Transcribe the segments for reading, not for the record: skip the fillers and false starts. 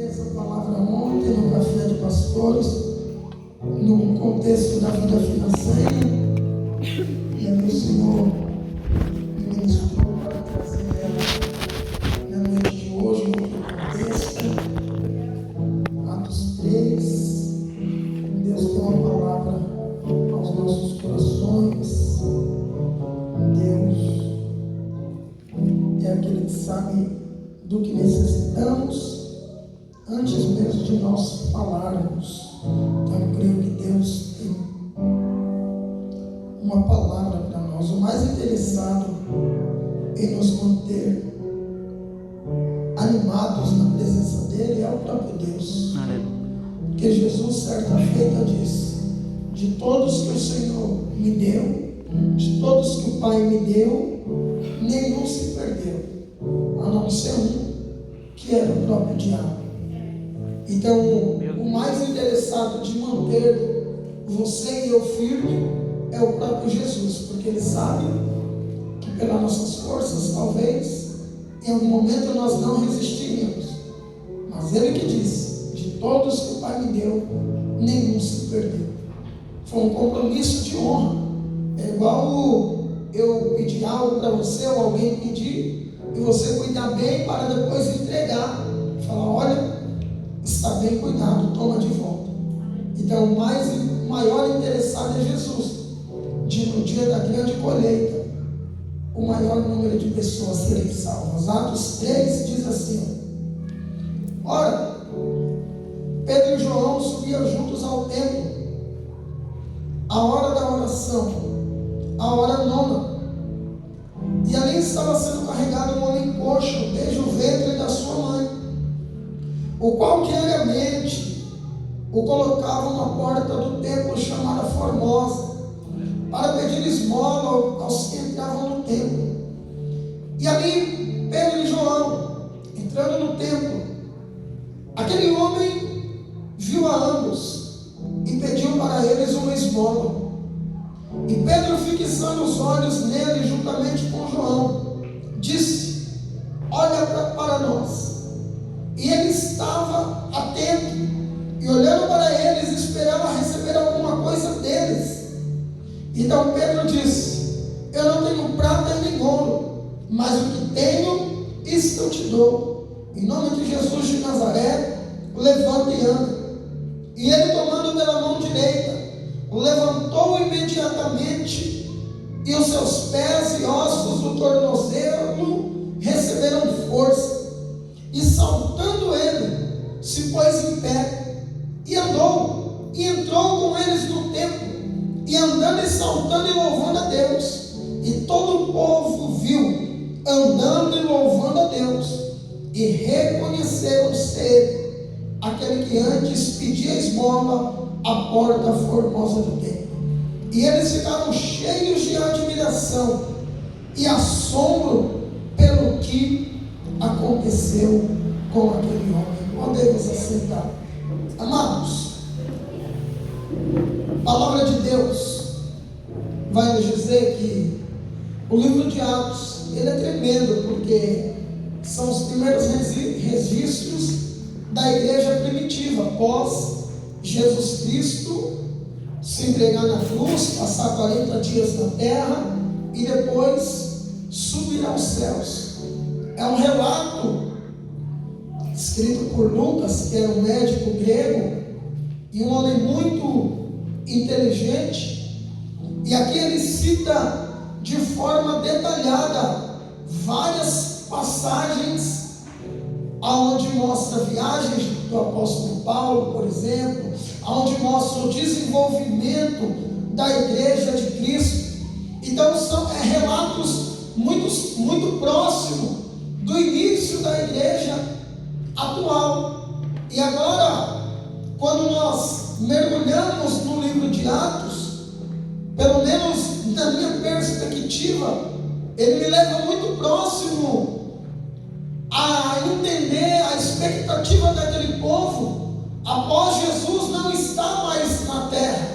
essa palavra ontem no café de pastores, no contexto da vida financeira, e aí o Senhor me ministrou para trazer ela na noite de hoje, no contexto, Atos 3. Deus tem uma palavra aos nossos corações. Deus é aquele que sabe do que necessitamos antes mesmo de nós falarmos. Então eu creio que Deus tem uma palavra para nós. O mais interessado em nos manter animados na presença dele é o próprio Deus. Porque Jesus certa feita disse: de todos que o Senhor me deu, de todos que o Pai me deu, nenhum se perdeu, a não ser um, que era o próprio diabo. Então, o mais interessado de manter você e eu firme é o próprio Jesus, porque ele sabe que pelas nossas forças, talvez, em algum momento nós não resistiríamos. Mas ele que disse: de todos que o Pai me deu, nenhum se perdeu. Foi um compromisso de honra. É igual eu pedir algo para você, ou alguém pedir, e você cuidar bem para depois entregar. Falar: olha, está bem cuidado, toma de volta. Então o maior interessado é Jesus, de no dia da grande colheita, o maior número de pessoas serem salvas. Atos 3 diz assim: ora, Pedro e João subiam juntos ao templo, a hora da oração, a hora nona, e ali estava sendo carregado um homem coxo desde o ventre da sua mãe, o qual diariamente o colocava na porta do templo chamada Formosa, para pedir esmola aos que entravam no templo. E ali Pedro e João, entrando no templo, aquele homem viu a ambos e pediu para eles uma esmola. E Pedro, fixando os olhos nele juntamente com João, disse: olha para nós. E ele estava atento e olhando para eles, esperava receber alguma coisa deles. Então Pedro disse: eu não tenho prata nem ouro, mas o que tenho, isto eu te dou. Em nome de Jesus de Nazaré, levanta e anda. E ele, tomando pela mão direita, o levantou imediatamente, e os seus pés e ossos do tornozelo receberam força. E saltando ele, se pôs em pé, e andou, e entrou com eles no templo, e andando e saltando e louvando a Deus. E todo o povo viu, andando e louvando a Deus, e reconheceram ser aquele que antes pedia esmola à porta formosa do templo. E eles ficaram cheios de admiração e assombro pelo que aconteceu com aquele homem. Podemos assentar. Amados, a palavra de Deus vai nos dizer que o livro de Atos, ele é tremendo, porque são os primeiros registros da igreja primitiva, após Jesus Cristo se entregar na cruz, passar 40 dias na terra e depois subir aos céus. É um relato escrito por Lucas, que era um médico grego e um homem muito inteligente, e aqui ele cita de forma detalhada várias passagens aonde mostra viagens do apóstolo Paulo, por exemplo, aonde mostra o desenvolvimento da igreja de Cristo. Então são relatos muito próximos do início da igreja atual. E agora, quando nós mergulhamos no livro de Atos, pelo menos na minha perspectiva, ele me leva muito próximo a entender a expectativa daquele povo após Jesus não estar mais na terra.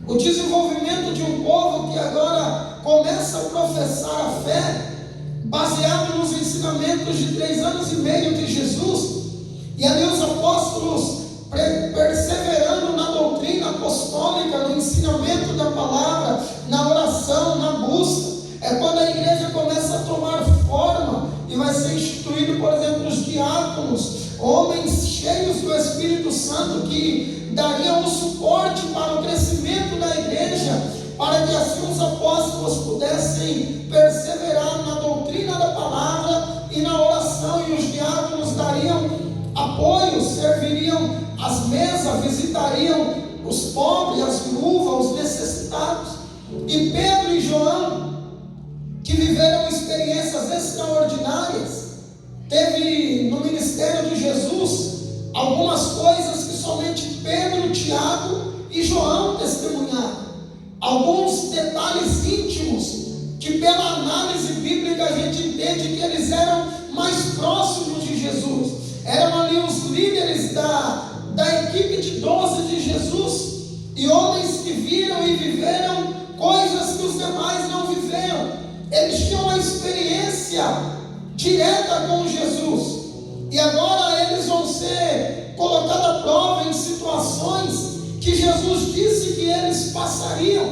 O desenvolvimento de um povo que agora começa a professar a fé baseado nos ensinamentos de 3 anos e meio de Jesus. E ali os apóstolos apóstolos perseverando na doutrina apostólica, no ensinamento da palavra, na oração, na busca. É quando a igreja começa a tomar forma e vai ser instituído, por exemplo, os diáconos, homens cheios do Espírito Santo que dariam o suporte para o crescimento da igreja, para que assim os apóstolos pudessem perseverar na doutrina da palavra e na oração, e os diáconos dariam apoio, serviriam as mesas, visitariam os pobres, as viúvas, os necessitados. E Pedro e João, que viveram experiências extraordinárias, teve no ministério de Jesus algumas coisas que somente Pedro, Tiago e João testemunharam, alguns detalhes íntimos que pela análise bíblica a gente entende que eles eram mais próximos de Jesus, eram ali os líderes da equipe de 12 de Jesus, e homens que viram e viveram coisas que os demais não viveram. Eles tinham uma experiência direta com Jesus, e agora eles vão ser colocados à prova em situações que Jesus disse que eles passariam.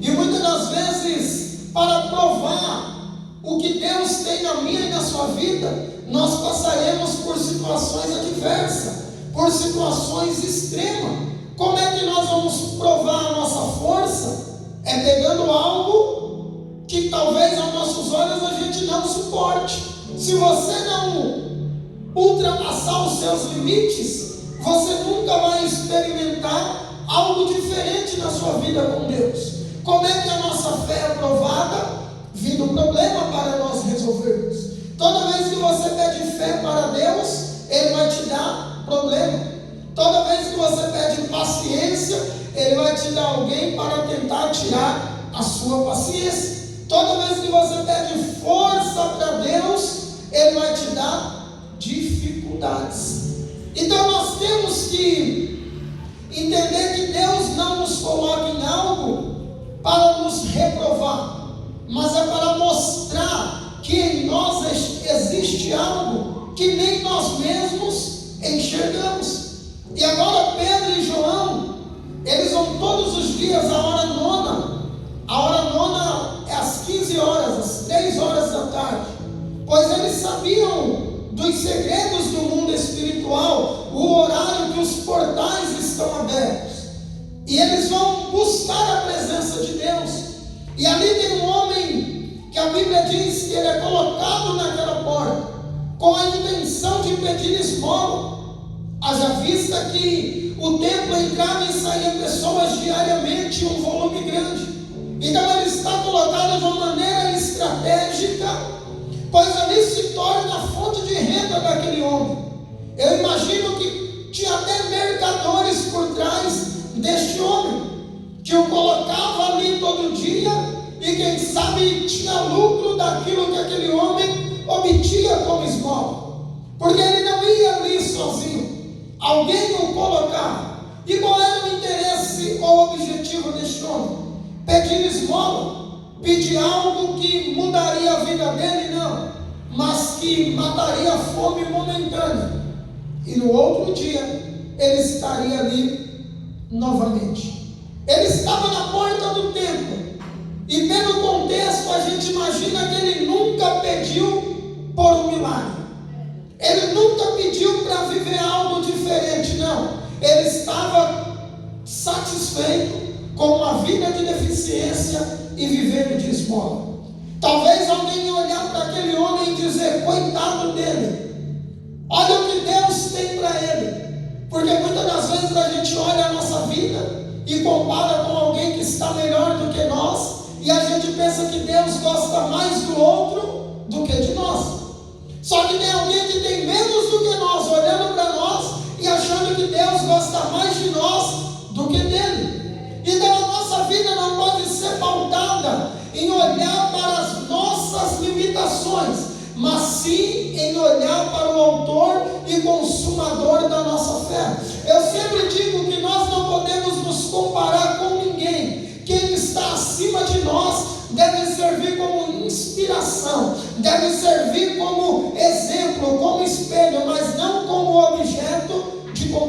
E muitas das vezes, para provar o que Deus tem na minha e na sua vida, nós passaremos por situações adversas, por situações extremas. Como é que nós vamos provar a nossa força? É pegando algo que talvez aos nossos olhos a gente não suporte. Se você não ultrapassar os seus limites, você nunca vai experimentar algo diferente na sua vida com Deus. Como é que a nossa fé é provada? Vindo problema para nós resolvermos. Toda vez que você pede fé para Deus, Ele vai te dar problema. Toda vez que você pede paciência, Ele vai te dar alguém para tentar tirar a sua paciência. Toda vez que você pede força para Deus, Ele vai te dar dificuldades. Então nós temos que entender que Deus não nos coloca em algo para nos reprovar, mas é para mostrar que em nós existe algo que nem nós mesmos enxergamos. E agora Pedro e João, eles vão todos os dias à hora nona. A hora nona é às 15 horas, às 3 horas da tarde, pois eles sabiam dos segredos do mundo espiritual, o horário que os portais estão abertos, e eles vão buscar a presença de Deus. E ali tem um homem que a Bíblia diz que ele é colocado naquela porta com a intenção de pedir esmola. Haja vista que o templo entrava e saía pessoas diariamente, um volume grande. Então ele está colocado de uma maneira estratégica, pois ali se torna a fonte de renda daquele homem. Eu imagino que tinha até mercadores por trás deste homem, que o colocava ali todo dia, e quem sabe tinha lucro daquilo que aquele homem obtinha como esmola, porque ele não ia ali sozinho, alguém o colocava. E qual era o interesse ou o objetivo deste homem? Pedir esmola, pedir algo que mudaria a vida dele? Não, mas que mataria a fome momentânea, e no outro dia ele estaria ali novamente. Ele estava na porta do templo, e pelo contexto a gente imagina que ele nunca pediu por um milagre, ele nunca pediu para viver algo diferente, não. Ele estava satisfeito com uma vida de deficiência e vivendo de esmola. Talvez alguém ia olhar para aquele homem e dizer: coitado dele, olha o que Deus tem para ele. Porque muitas das vezes a gente olha a nossa vida e compara com alguém que está melhor do que nós, e a gente pensa que Deus gosta mais do outro do que de nós. Só que tem alguém que tem menos do que nós, olhando para nós e achando que Deus gosta mais de nós do que dele. Então a nossa vida não pode ser pautada em olhar para as nossas limitações, mas sim em olhar para o autor e consumador da nossa fé. Eu sempre digo que nós não podemos nos comparar com ninguém. Quem está acima de nós deve servir como inspiração, deve servir como exemplo, como espelho, mas não como objeto de comparação.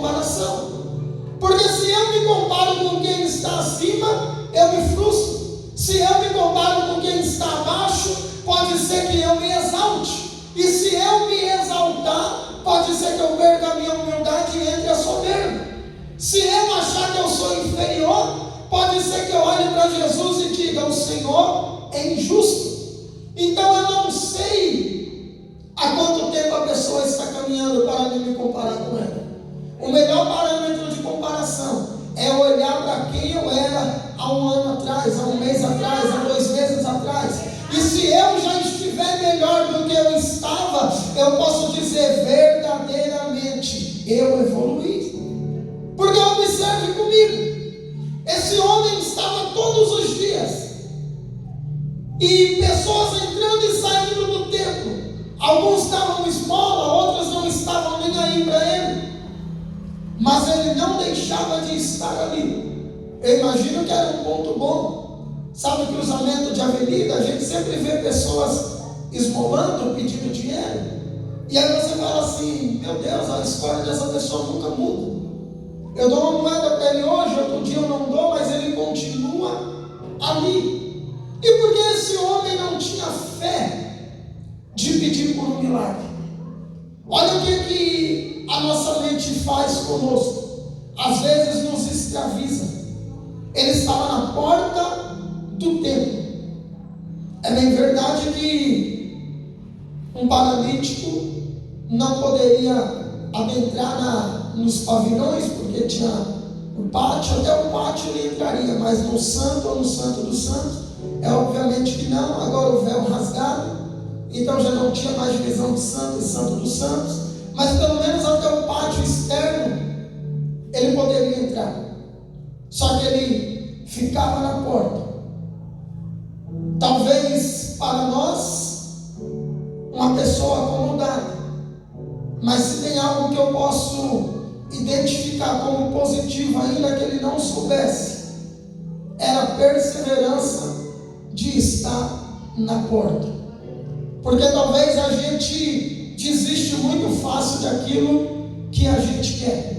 Se eu achar que eu sou inferior, pode ser que eu olhe para Jesus e diga: o Senhor é injusto. Então eu não sei há quanto tempo a pessoa está caminhando para me comparar com ela. O melhor parâmetro de comparação é olhar para quem eu era há um ano atrás, há um mês atrás, há 2 meses atrás. E se eu já estiver melhor do que eu estava, eu posso dizer verdadeiramente: eu evoluí. Porque observe comigo, esse homem estava todos os dias, e pessoas entrando e saindo do templo. Alguns davam esmola, outros não estavam nem aí para ele, mas ele não deixava de estar ali. Eu imagino que era um ponto bom. Sabe, cruzamento de avenida, a gente sempre vê pessoas esmolando, pedindo dinheiro, e aí você fala assim: meu Deus, a história dessa pessoa nunca muda. Eu dou uma moeda para ele hoje, outro dia eu não dou, mas ele continua ali. E por que esse homem não tinha fé de pedir por um milagre? Olha o que a nossa mente faz conosco. Às vezes nos escraviza. Ele estava na porta do templo. É bem verdade que um paralítico não poderia adentrar nos pavilhões, porque tinha o pátio, até o pátio ele entraria, mas no santo ou no santo dos santos, é obviamente que não. Agora o véu rasgado, então já não tinha mais divisão de santo e santo dos santos, mas pelo menos até o pátio externo ele poderia entrar. Só que ele ficava na porta. Talvez para nós uma pessoa acomodada, mas se tem algo que eu posso identificar como positivo, ainda que ele não soubesse, era a perseverança de estar na porta. Porque talvez a gente desiste muito fácil daquilo que a gente quer,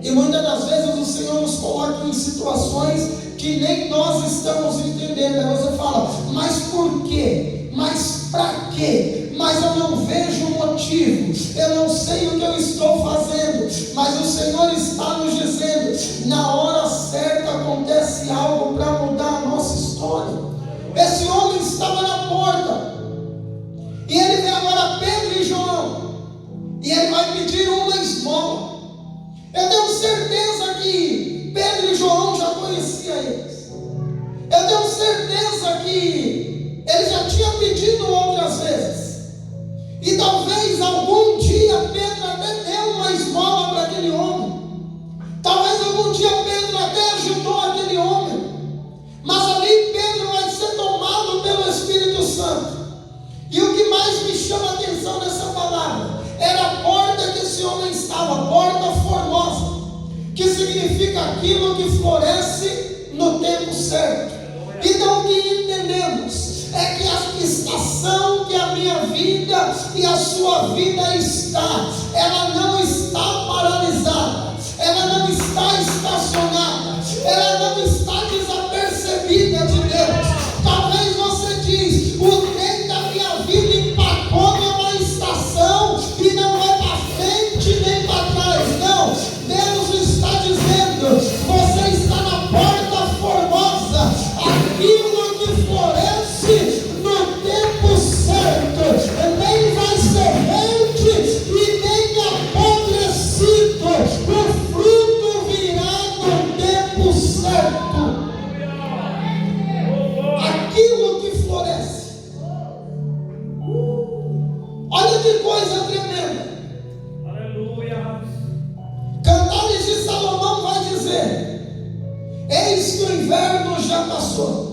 e muitas das vezes o Senhor nos coloca em situações que nem nós estamos entendendo. Aí você fala: mas por quê? Mas para quê? Mas eu não vejo motivo, eu não sei o que eu estou fazendo. Mas o Senhor está nos dizendo: na hora certa acontece algo para mudar a nossa história. Esse homem estava na porta, e ele vê agora Pedro e João, e ele vai pedir uma esmola. Eu tenho certeza que Pedro e João já conheciam eles. Eu tenho certeza que ele já tinha pedido outras vezes. E talvez algum dia Pedro até deu uma esmola para aquele homem. Talvez algum dia Pedro até ajudou aquele homem. Mas ali Pedro vai ser tomado pelo Espírito Santo. E o que mais me chama a atenção nessa palavra era a porta que esse homem estava, porta formosa, que significa aquilo que floresce no tempo certo. Então o que entendemos é que a estação que a minha vida e a sua vida está, ela não está paralisada, ela não está estacionada, ela não está desapercebida de Deus. Talvez você diz: o trem da minha vida empacou numa estação e não é para frente nem para trás. Não, Deus está dizendo: você está na porta formosa, aquilo que floresce no tempo certo, nem vai ser verde e nem apodrecido, o fruto virá no tempo certo. Aquilo que floresce. Olha que coisa tremenda. Aleluia. Cantares de Salomão vai dizer: eis que o inverno já passou,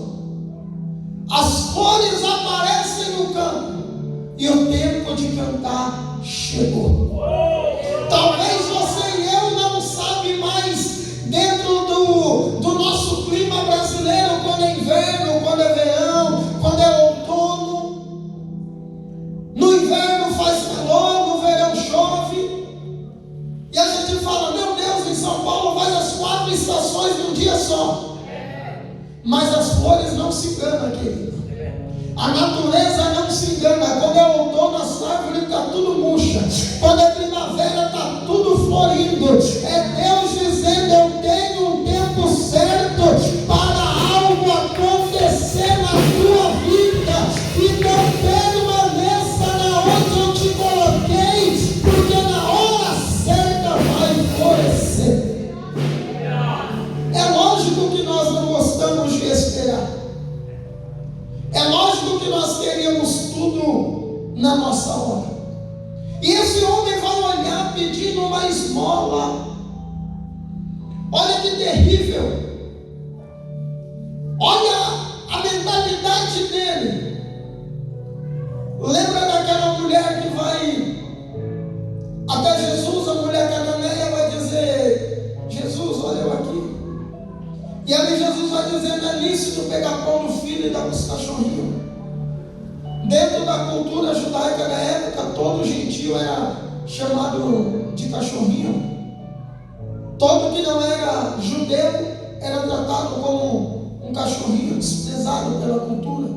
as flores aparecem no campo, e o tempo de cantar chegou. Talvez você e eu não sabe mais, dentro do nosso clima brasileiro, quando é inverno, quando é verão, quando é outono. No inverno faz calor, no verão chove, e a gente fala: meu Deus, em São Paulo faz as 4 estações num dia só. Mas as flores não se enganam, querido. A natureza não se engana. Quando é outono, as árvores estão tudo murcha. Quando é primavera, está tudo florindo. É Deus dizendo: eu esmola. Olha que terrível. Olha a mentalidade dele. Lembra daquela mulher que vai até Jesus, a mulher cananeia vai dizer: Jesus, olha eu aqui. E aí Jesus vai dizer: não é lícito pegar pão no filho e dar para os cachorrinhos. Dentro da cultura judaica da época, todo gentio era chamado de cachorrinho. Todo que não era judeu era tratado como um cachorrinho, desprezado pela cultura.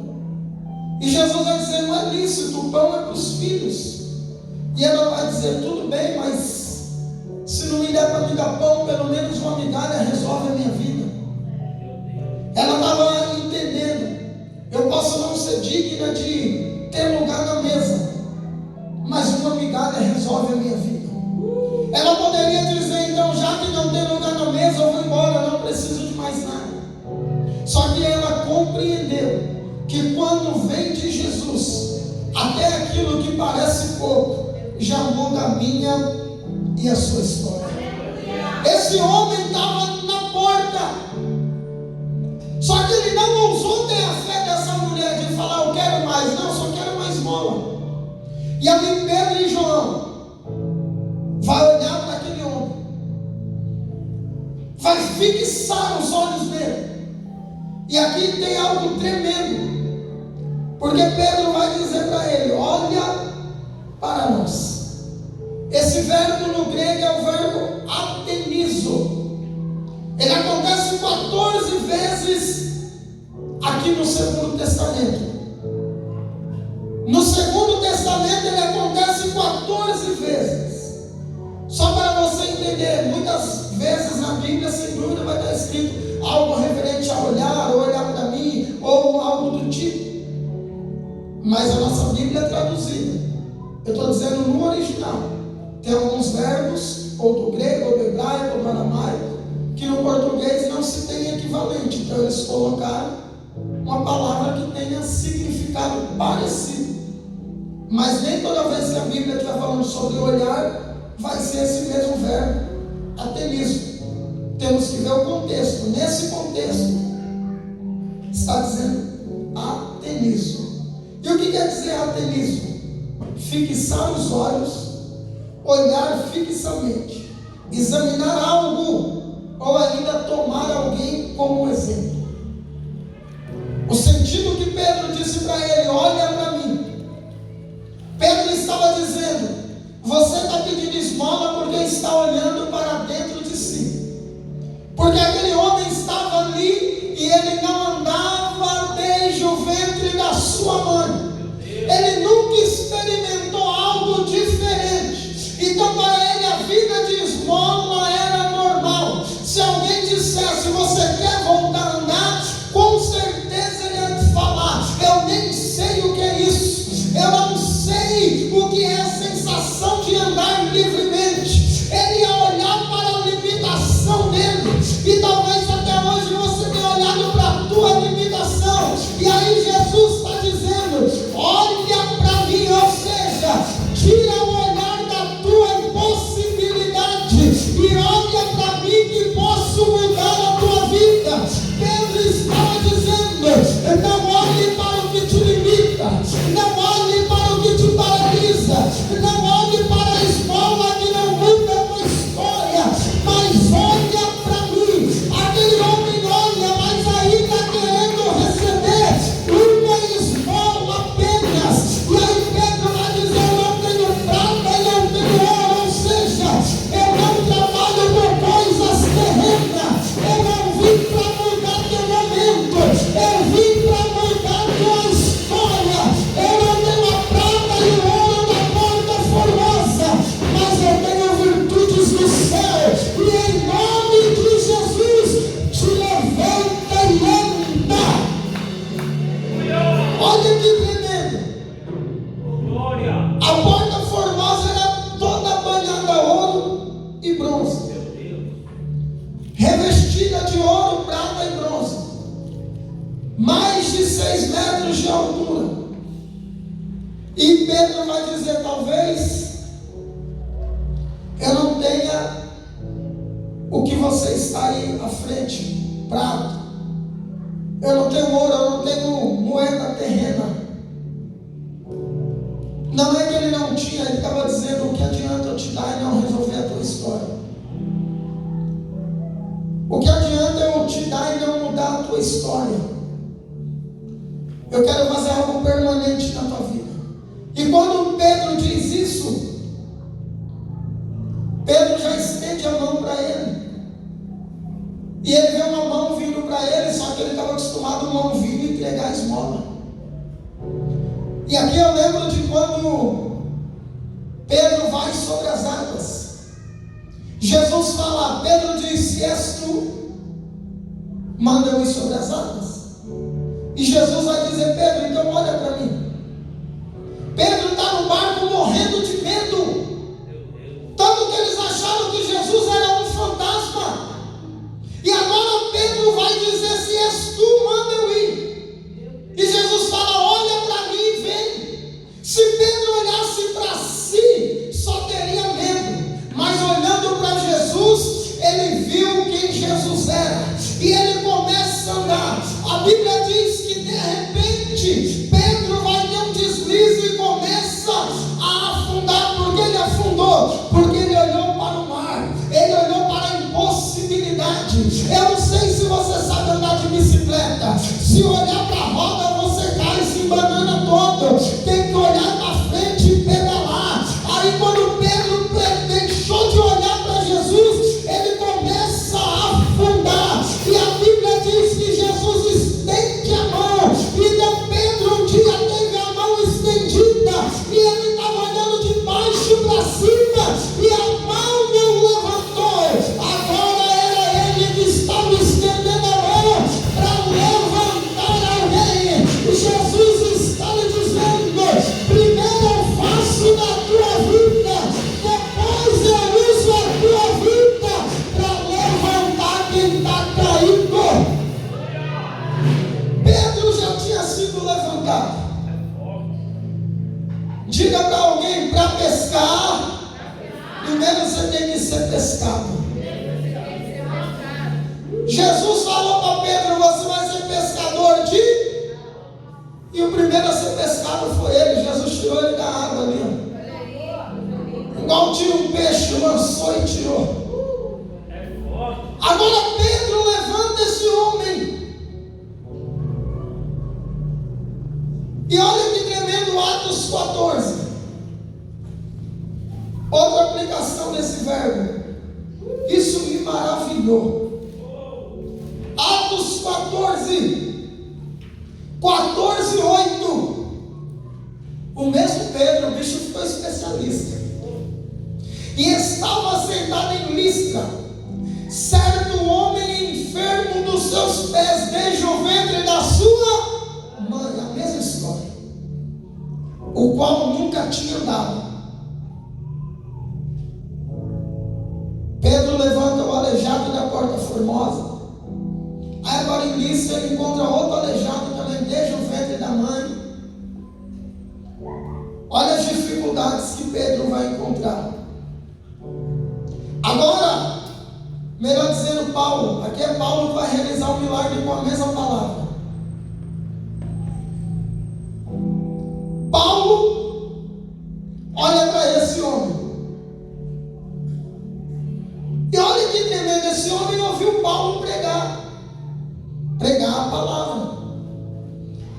E Jesus vai dizer: não é lícito, o pão é para os filhos. E ela vai dizer: tudo bem, mas se não me der para me dar pão, pelo menos uma migalha resolve a minha vida. Ela estava entendendo: eu posso não ser digna de ter lugar na mesa, mas uma migalha resolve a minha vida. Ela poderia dizer: então, já que não tem lugar na mesa, eu vou embora, não preciso de mais nada. Só que ela compreendeu que quando vem de Jesus, até aquilo que parece pouco já muda a minha e a sua história. Esse homem estava na porta, só que ele não ousou ter a fé dessa mulher de falar: eu quero mais, não, só quero mais esmola. E ali Pedro e João vai olhar para aquele homem, vai fixar os olhos dele. E aqui tem algo tremendo, porque Pedro vai dizer para ele: olha para nós. Esse verbo no grego é o verbo atenizo. Ele acontece 14 vezes aqui no Segundo Testamento. No Segundo Testamento ele acontece 14 vezes. Só para você entender, muitas vezes na Bíblia, sem dúvida, vai estar escrito algo referente a olhar, ou olhar para mim, ou algo do tipo. Mas a nossa Bíblia é traduzida. Eu estou dizendo no original. Tem alguns verbos, ou do grego, ou do hebraico, ou do aramaico, que no português não se tem equivalente. Então eles colocaram uma palavra que tenha significado parecido. Mas nem toda vez que a Bíblia estiver falando sobre olhar, vai ser esse mesmo verbo, atenizo. Temos que ver o contexto. Nesse contexto, está dizendo atenizo. E o que quer dizer atenizo? Fixar os olhos, olhar fixamente, examinar algo, ou ainda tomar alguém como exemplo. O sentido que Pedro disse para ele: olha para mim. Pedro estava dizendo: você está pedindo esmola porque está olhando para dentro de si. Porque aquele homem estava ali e ele não andava desde o ventre da sua mãe. Ele nunca experimentou algo diferente. Então para ele a vida de esmola era normal. Se alguém dissesse: você quer voltar a andar? Com certeza ele ia falar: eu nem sei o que é isso. Eu não sei o que é a sensação de andar livremente. Ele ia olhar para a limitação dele. E talvez até hoje você tenha olhado para a tua limitação. E aí Jesus está dizendo: olha para mim, ou seja, tira o olhar da tua impossibilidade e olha para mim que posso mudar a tua vida. Pedro estava dizendo: não olhe para o que te limita, não olhe para o que te paralisa, não olhe para a esmola que não muda a tua história, mas olha para mim. Aquele homem olha, mas aí está querendo receber uma esmola apenas. E aí Pedro vai dizer: eu não tenho prata e não tenho ouro, ou seja, eu não trabalho com coisas terrenas. Eu não vim para mudar teu momento, eu vim para mudar tua história. Eu não tenho a prata e o ouro da porta formosa, mas eu tenho virtudes do céu. E em nome de Jesus, te levanta e anda. Olha que tremendo. Glória. A porta formosa era toda banhada a ouro e bronze, Meu Deus. revestida de ouro, prata e bronze, mais de 6 metros de altura. E Pedro vai dizer: talvez eu não tenha o que você está aí à frente, prata. Eu não tenho ouro, eu não tenho moeda terrena. Não é que ele não tinha, ele estava dizendo: o que adianta eu te dar e não resolver a tua história? O que adianta eu te dar e não mudar a tua história? Eu quero fazer algo permanente na tua vida. E quando Pedro diz isso, Pedro já estende a mão para ele. E ele vê uma mão vindo para ele, só que ele estava acostumado a mão vindo e entregar a esmola. E aqui eu lembro de quando Pedro vai sobre as águas. Jesus fala, Pedro diz: se és tu, manda eu ir sobre as águas. E Jesus vai dizer: Pedro, então olha para mim. Pedro está no barco morrendo de medo. Tanto que eles acharam que Jesus era um fantasma. E agora Pedro vai dizer: se és tu, manda eu ir. E Jesus fala: olha para mim e vem. Se Pedro olhasse para si, só teria medo. Mas olhando para Jesus, ele viu quem Jesus era. E ele começa a andar. A Bíblia diz que de repente Pedro vai ter um deslize e começa a afundar. Por que ele afundou? Porque ele olhou para o mar. Ele olhou para a impossibilidade. Eu não sei se você sabe andar de bicicleta. Se olhar para a roda, você cai e se embanana todo. Tem que olhar para frente e pedalar. Aí quando Pedro deixou de olhar para Jesus, ele começa a afundar. E a Bíblia diz que Jesus estende a mão. Então Pedro um dia teve a mão estendida e ele estava olhando de baixo para cima e a mão não levantou. Agora era ele que estava estendendo a mão para levantar alguém. Jesus está lhe dizendo: primeiro eu faço na tua vida, depois eu uso a tua vida para levantar quem está caído. Pedro já tinha sido levantado. Diga para alguém: para pescar, primeiro você tem que ser pescado. Jesus falou para Pedro: você vai ser pescador de... E o primeiro a ser pescado foi ele. Jesus tirou ele da água ali, ó. Igual tira um peixe, lançou e tirou. Agora Pedro levanta esse homem. E olha que tremendo, Atos 14. Outra aplicação desse verbo. Isso me maravilhou. Atos 14:8. O mesmo Pedro, o bicho ficou especialista. E estava sentado em Listra certo homem enfermo dos seus pés, desde o ventre da sua mãe. A mesma história. O qual nunca tinha andado. Pedro levanta o aleijado da Porta Formosa. Aí agora em Listra ele encontra outro aleijado também, desde o ventre da mãe. Olha as dificuldades que Pedro vai encontrar. Agora, melhor dizendo, Paulo. Aqui é Paulo que vai realizar o milagre com a mesma palavra. Paulo olha para esse homem. E olha que tremendo, esse homem ouviu Paulo pregar a palavra.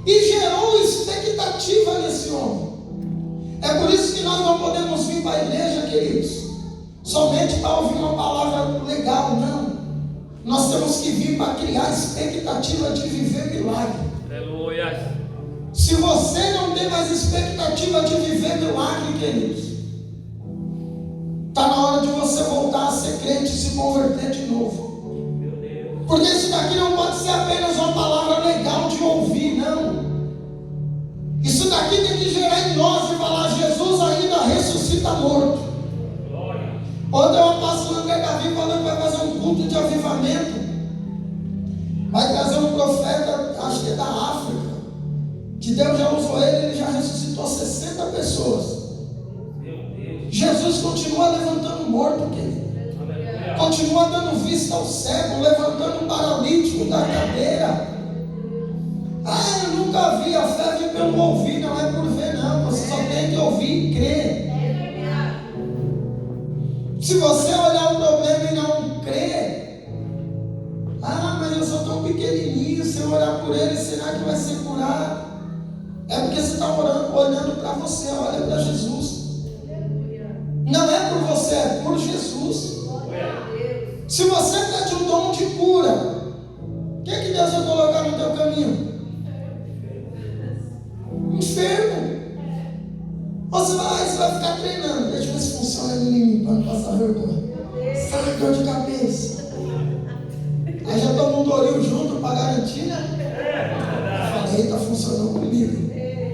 E gerou expectativa nesse homem. É por isso que nós não podemos vir para a igreja, queridos, somente para ouvir uma palavra legal, não. Nós temos que vir para criar expectativa de viver milagre. Aleluia. Se você não tem mais expectativa de viver milagre, queridos, está na hora de você voltar a ser crente e se converter de novo. Porque isso daqui não pode ser apenas uma palavra legal de ouvir, não. Isso daqui tem que gerar em nós e falar: Jesus ainda ressuscita morto. Ontem eu passei no Davi falando que vai fazer um culto de avivamento. Vai trazer um profeta, acho que é da África, que Deus já usou ele já ressuscitou 60 pessoas. Jesus continua levantando morto, querido. continua dando vista ao cego, levantando o paralítico da cadeira. Eu nunca vi, a fé vem pelo ouvir, não é por ver não, você só tem que ouvir e crer. Se você olhar o problema e não crer, mas eu sou tão pequenininho, se eu orar por ele, será que vai ser curado? É porque você está olhando para você, olha para Jesus. Não é por você, é por Jesus. Se você pede o dom de cura, o que Deus vai colocar no teu caminho? Enfermo. Você vai ficar treinando. Deixa eu ver se funciona em mim para não passar vergonha. Sai, dor de cabeça. Aí já tomou um Doril junto para garantir, né? Eu falei, está funcionando comigo.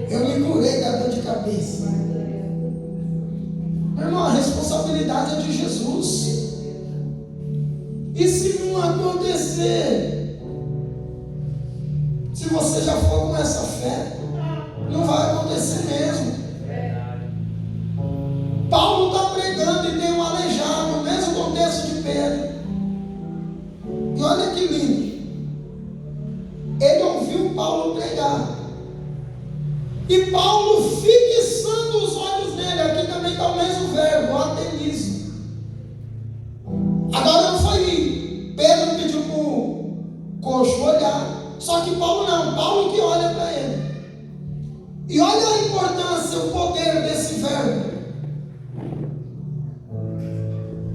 Eu me curei da dor de cabeça. Meu irmão, a responsabilidade é de Jesus. E se não acontecer? Se você já for com essa fé, não vai acontecer mesmo. Paulo está pregando e tem um aleijado, no mesmo contexto de Pedro. E olha que lindo. Ele ouviu Paulo pregar. E Paulo fixando os olhos nele. Aqui também está o mesmo verbo, atenismo. Agora não foi Pedro que pediu para o coxo olhar. Só que Paulo não, Paulo que olha para ele. E olha a importância, o poder desse verbo.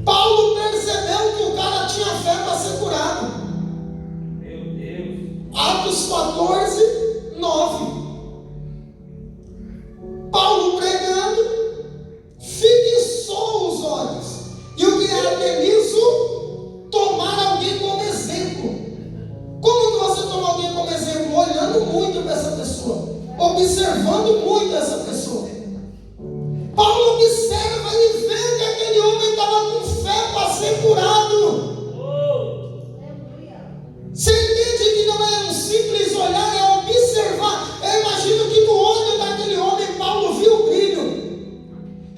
Paulo percebeu que o cara tinha fé para ser curado. Meu Deus. Atos 14, 9. Paulo pregando, fixou os olhos. E o que era Deniso? Tomar alguém como exemplo. Como que você toma alguém como exemplo? Olhando muito para essa pessoa, observando muito essa pessoa. Paulo observa e vê que aquele homem estava com fé para ser curado. Você entende que não é um simples olhar, é observar. Eu imagino que no olho daquele homem Paulo viu o brilho.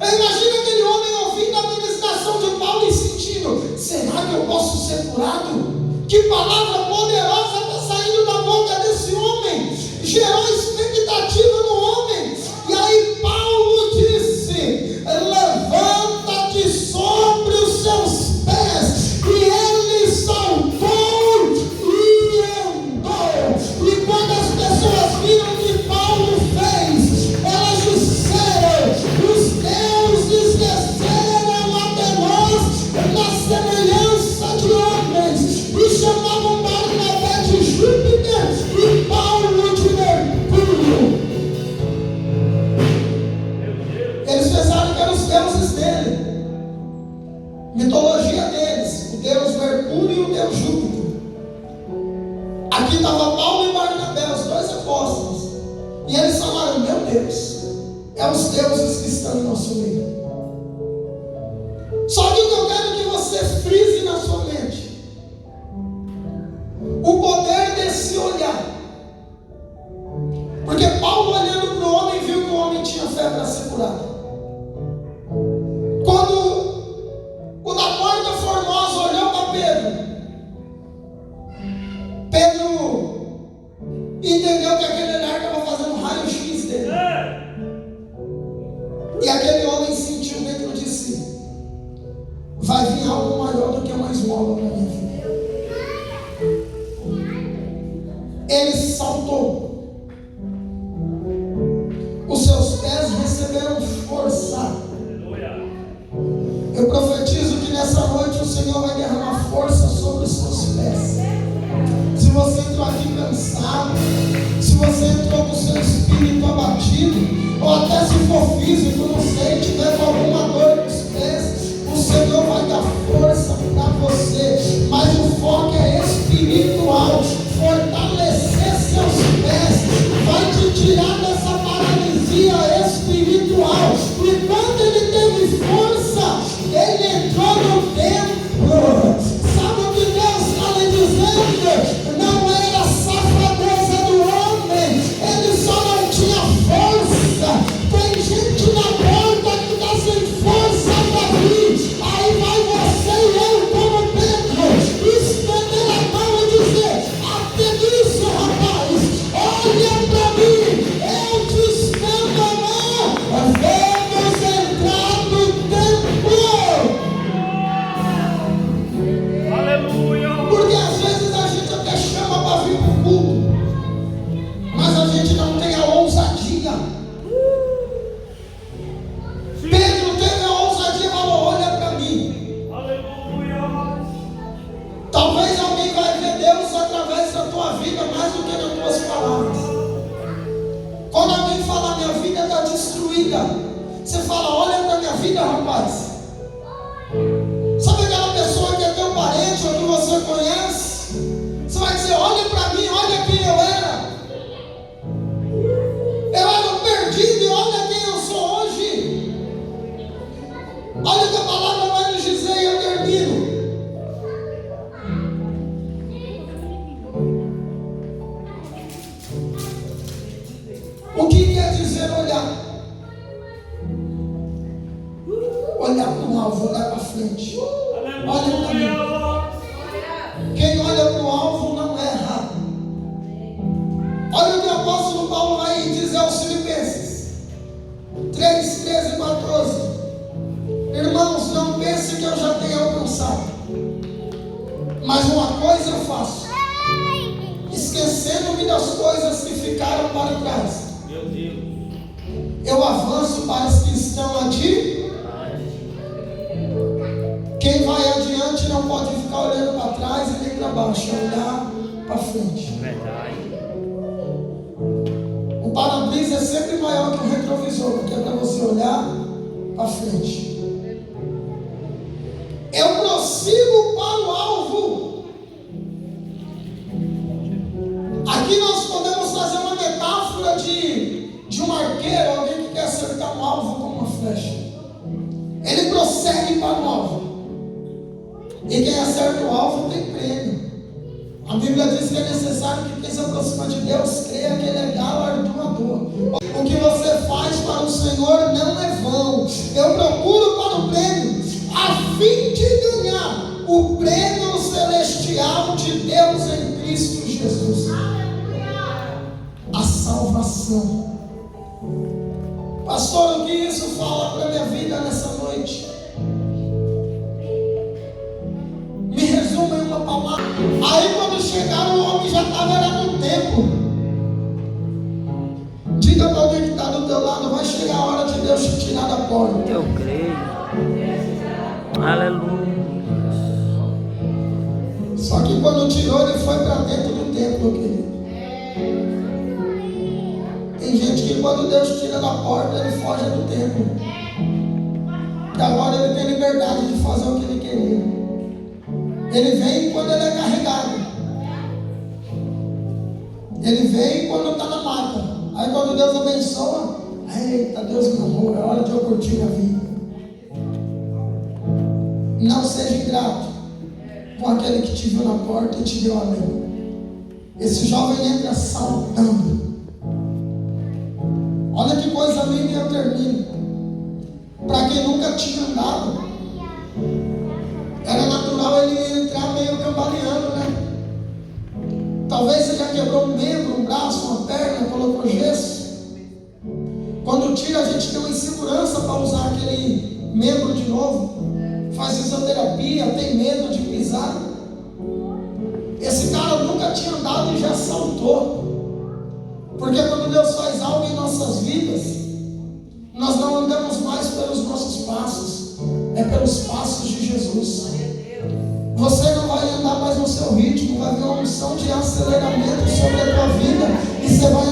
Eu imagino aquele homem ouvindo a ministração de Paulo e sentindo: será que eu posso ser curado? Que palavra poderosa está saindo da boca desse homem. Gerou expectativa no homem. E aí Paulo disse: levanta-te sobre os seus pés. E ele saltou e andou. E quando as pessoas viram o que Paulo fez, elas disseram: os deuses desceram até nós na semelhança de homens. E chamavam Barnabé de Júpiter e Paulo de Mercúrio. Eles pensaram que eram os deuses dele, mitologia deles, o deus Mercúrio e o deus Júpiter. Aqui estava Paulo e Barnabé, os dois apóstolos, e eles falaram: meu Deus, é os deuses que estão em nosso meio. Só que o que eu quero que você frise na sua mente: o poder desse olhar. Porque Paulo, olhando para o homem, viu que o homem tinha fé para ser curado. Quando o da Porta Formosa olhou para Pedro entendeu que aquele olhar estava fazendo um raio-x dele. E aquele homem sentiu dentro de si: vai vir algo maior do que uma esmola na minha vida. Ele saltou. Os seus pés receberam força. Eu profetizo que nessa noite o Senhor vai derramar força sobre os seus pés. Se você entrou aqui cansado, se você entrou com o seu espírito abatido, ou até se for físico, não sei, tiver com alguma dor nos pés, o Senhor vai dar força para você. Mas o foco é espiritual. Fortalecer seus pés vai te tirar dessa paralisia espiritual. E quando ele teve força, ele entrou no templo. Sabe o que Deus está lhe dizendo? Não era a safadeza do homem, ele só não tinha força. Tem gente na porta que está sem força para vir. Aí vai você e eu como Olha para mim. Quem olha para o alvo não erra. Olha o que o apóstolo Paulo vai dizer aos Filipenses 3, 13 e 14. Irmãos, não pense que eu já tenha alcançado, mas uma coisa eu faço, esquecendo-me das coisas que ficaram para trás, Meu Deus. eu avanço para as que estão adiante. Quem vai adiante não pode ficar olhando para trás e nem para baixo, é olhar para frente. Verdade. O para-brisa é sempre maior que o retrovisor, porque é para você olhar para frente. Eu prossigo para o alvo. Aqui nós podemos fazer uma metáfora de um arqueiro, alguém que quer acertar um alvo com uma flecha. Ele prossegue para o alvo. E quem acerta o alvo tem prêmio. A Bíblia diz que é necessário que quem se aproxima de Deus creia que Ele é galardoador. O que você faz para o Senhor não é vão. Eu procuro para o prêmio, a fim de ganhar o prêmio celestial de Deus em Cristo Jesus. A salvação. Pastor, o que isso fala para a minha vida nessa noite? Me resume em uma palavra. Aí quando chegaram, o homem já estava no templo. Diga para alguém que está do teu lado, vai chegar a hora de Deus te tirar da porta. Eu creio. Aleluia. Só que quando tirou, ele foi para dentro do templo, querido. Tem gente que quando Deus tira da porta, ele foge do templo. Que agora ele tem liberdade de fazer o que ele queria. Ele vem quando ele é carregado. Ele vem quando está na mata. Aí quando Deus abençoa, eita, Deus me amou, é hora de eu curtir a vida. Não seja ingrato com aquele que te viu na porta e te deu a lei. Esse jovem entra saltando. Olha que coisa linda, e eu termino. Para quem nunca tinha andado, era natural ele entrar meio cambaleando, né? Talvez você já quebrou um membro, um braço, uma perna, colocou gesso. Quando tira, a gente tem uma insegurança para usar aquele membro de novo. Faz fisioterapia, tem medo de pisar. Esse cara nunca tinha andado e já saltou. Porque quando Deus faz algo em nossas vidas, nós não andamos mais pelos nossos passos, é pelos passos de Jesus. Você não vai andar mais no seu ritmo, vai vir uma unção de aceleramento sobre a tua vida e você vai